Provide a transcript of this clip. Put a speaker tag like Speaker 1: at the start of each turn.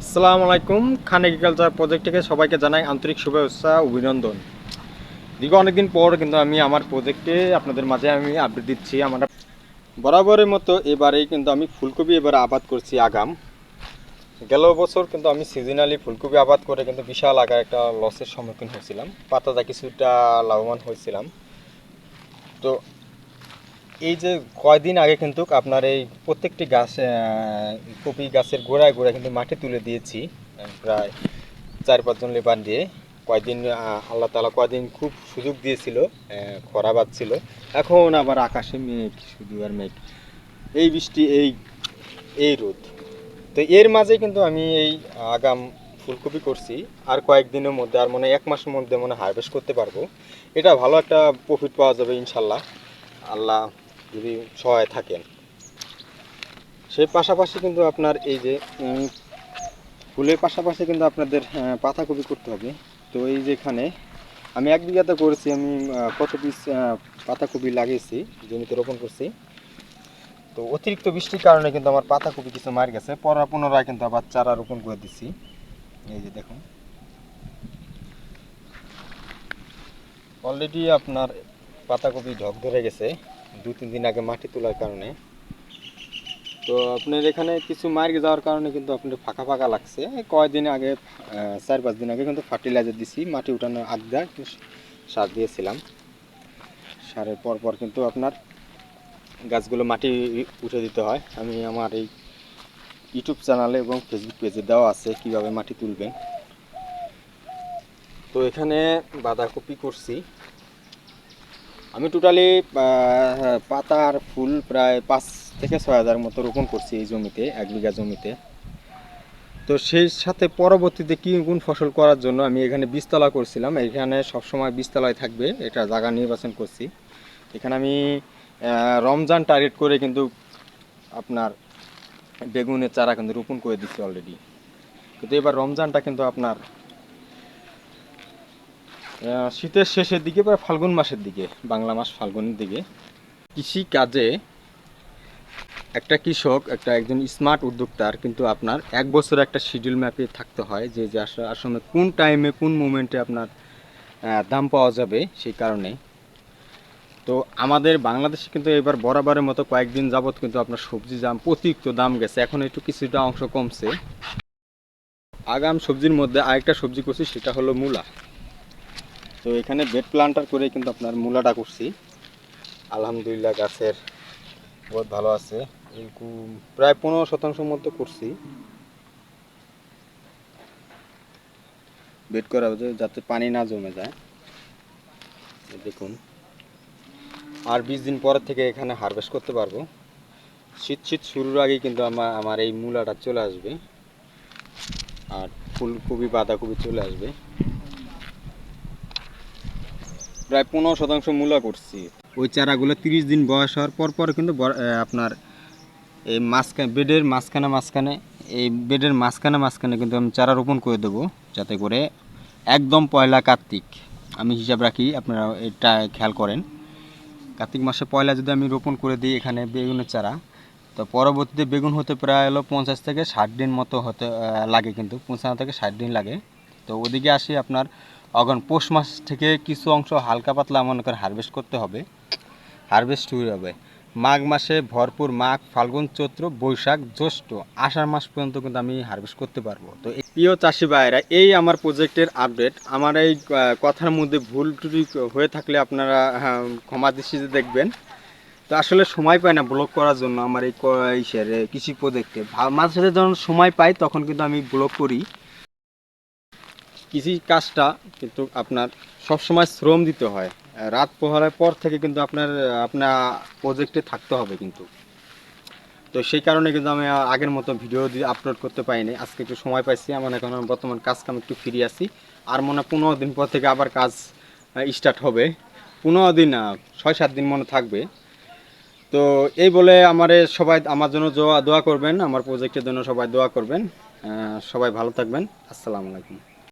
Speaker 1: আসসালামু আলাইকুম। খান agriculture project থেকে সবাইকে জানাই আন্তরিক শুভেচ্ছা অভিনন্দন। দীর্ঘ অনেকদিন পর কিন্তু আমি আমার প্রজেক্টে আপনাদের মাঝে আপডেট দিচ্ছি। আমরা বরাবরের মতো এবারেই কিন্তু আমি ফুলকপি এবারে আবাদ করছি আগাম। গেল বছর কিন্তু আমি সিজনালি ফুলকপি আবাদ করে কিন্তু বিশাল আকার একটা লসের সম্মুখীন হয়েছিলাম। পাতাটা কিছুটা লাভবান হয়েছিলাম। তো এই যে কয়দিন আগে কিন্তু আপনার এই প্রত্যেকটি গাছ কপি গাছের গোড়ায় গোড়ায় কিন্তু মাটি তুলে দিয়েছি, প্রায় 4-5 জন লেবার দিয়ে। কয়দিন আল্লাহ তাআলা কয়দিন খুব সুযোগ দিয়েছিল, খরা বাদছিল। এখন আবার আকাশে মেঘ, শুধু আর মেঘ, এই বৃষ্টি, এই রোদ। তো এর মাঝে কিন্তু আমি এই আগাম ফুলকপি করছি। আর কয়েকদিনের মধ্যে, আর মনে 1 মাসের মধ্যে মনে হারভেস্ট করতে পারবো। এটা ভালো একটা প্রফিট পাওয়া যাবে ইনশাল্লাহ, আল্লাহ যদি সহায় থাকেন। সেই পাশাপাশি কিন্তু আপনার এই যে ফুলের পাশাপাশি কিন্তু আপনাদের পাতাকপি করতে হবে। তো এই যেখানে আমি 1 বিঘাতে করেছি, আমি কত পিস পাতাকপি লাগিয়েছি, জমিতে রোপণ করছি। তো অতিরিক্ত বৃষ্টির কারণে কিন্তু আমার পাতাকপি কিছু মার গেছে, পুনরায় কিন্তু আবার চারা রোপণ করে দিচ্ছি। এই যে দেখুন, অলরেডি আপনার পাতাকপি ঢক ধরে গেছে 2-3 দিন আগে মাটি তোলার কারণে। তো আপনার এখানে কিছু মার যাওয়ার কারণে কিন্তু আপনার ফাঁকা ফাঁকা লাগছে। কয়েকদিন আগে 4-5 দিন আগে কিন্তু ফার্টিলাইজার দিছি, মাটি উঠানোর আগে সার দিয়েছিলাম। সারের পর কিন্তু আপনার গাছগুলো মাটি উঠে দিতে হয়। আমি আমার এই ইউটিউব চ্যানেলে এবং ফেসবুক পেজে দেওয়া আছে কিভাবে মাটি তুলবেন। তো এখানে বাঁধাকপি করছি আমি টোটালি পাতা আর ফুল প্রায় 5 থেকে 6 হাজার মতো রোপণ করছি এই জমিতে, 1 বিঘা জমিতে। তো সেই সাথে পরবর্তীতে কি কোন ফসল করার জন্য আমি এখানে বীজতলা করছিলাম। এখানে সবসময় বীজতলায় থাকবে, এটা জায়গা নির্বাচন করছি। এখানে আমি রমজান টার্গেট করে কিন্তু আপনার বেগুনের চারা কিন্তু রোপণ করে দিচ্ছি অলরেডি। কিন্তু এবার রমজানটা কিন্তু আপনার শীতের শেষের দিকে, প্রায় ফাল্গুন মাসের দিকে, বাংলা মাস ফাল্গুনের দিকে। কৃষি কাজে একটা কৃষক, একজন স্মার্ট উদ্যোক্তার কিন্তু আপনার 1 বছর একটা শিডিউল ম্যাপে থাকতে হয়, যে আসলে কোন টাইমে কোন মোমেন্টে আপনার দাম পাওয়া যাবে। সেই কারণে তো আমাদের বাংলাদেশে কিন্তু এবার বরাবরের মতো কয়েকদিন যাবত কিন্তু আপনার সবজি দাম অতিরিক্ত দাম গেছে, এখন একটু কিছুটা অংশ কমছে। আগাম সবজির মধ্যে আরেকটা সবজি করছি, সেটা হলো মূলা। তো এখানে বেড প্লান্টার করে কিন্তু আপনার মূলাটা করছি। আলহামদুলিল্লাহ গাছের বহুত ভালো আছে। প্রায় 15% মতো করছি বেড করা, যাতে পানি না জমে যায়। দেখুন, আর 20 দিন পর থেকে এখানে হারভেস্ট করতে পারবো। শীত শুরুর আগেই কিন্তু আমার এই মূলাটা চলে আসবে, আর ফুলকপি বাঁধাকপি চলে আসবে। প্রায় 15% মূলা করছি। ওই চারাগুলো 30 দিন বয়স হওয়ার পর কিন্তু আপনার এই বেডের মাঝখানে কিন্তু আমি চারা রোপণ করে দেবো, যাতে করে একদম পয়লা কার্তিক আমি হিসাব রাখি, আপনারা এটা খেয়াল করেন। কার্তিক মাসে পয়লা যদি আমি রোপণ করে দিই এখানে বেগুনের চারা, তো পরবর্তীতে বেগুন হতে প্রায় 50 থেকে 60 দিন মতো হতে লাগে, কিন্তু 55 থেকে 60 দিন লাগে। তো ওদিকে আসি আপনার পৌষ মাস থেকে কিছু অংশ হালকা পাতলা মনে করে হারভেস্ট করতে হবে। হারভেস্ট শুরু হবে মাঘ মাসে ভরপুর, মাঘ ফাল্গুন চৈত্র বৈশাখ জ্যৈষ্ঠ আষাঢ় মাস পর্যন্ত কিন্তু আমি হারভেস্ট করতে পারবো। তো প্রিয় চাষি ভাইয়েরা, এই আমার প্রজেক্টের আপডেট। আমার এই কথার মধ্যে ভুল ত্রুটি হয়ে থাকলে আপনারা ক্ষমা দৃষ্টিতে দেখবেন। তো আসলে সময় পাই না ব্লগ করার জন্য আমার এই কৃষি প্রজেক্টে। মাঝে সাথে যখন সময় পাই তখন কিন্তু আমি ব্লগ করি। কৃষি কাজটা কিন্তু আপনার সবসময় শ্রম দিতে হয়। রাত পোহালের পর থেকে কিন্তু আপনার প্রজেক্টে থাকতে হবে কিন্তু। তো সেই কারণে কিন্তু আমি আগের মতো ভিডিও দিয়ে আপলোড করতে পারিনি। আজকে একটু সময় পাইছি, আমার এখন বর্তমান কাজ কাম একটু ফ্রি আছি। আর মনে হয় 15 দিন পর থেকে আবার কাজ স্টার্ট হবে। 15 দিন না, 6-7 দিন মনে থাকবে। তো এই বলে সবাই আমার জন্য দোয়া করবেন, আমার প্রজেক্টের জন্য সবাই দোয়া করবেন। সবাই ভালো থাকবেন। আসসালামু আলাইকুম।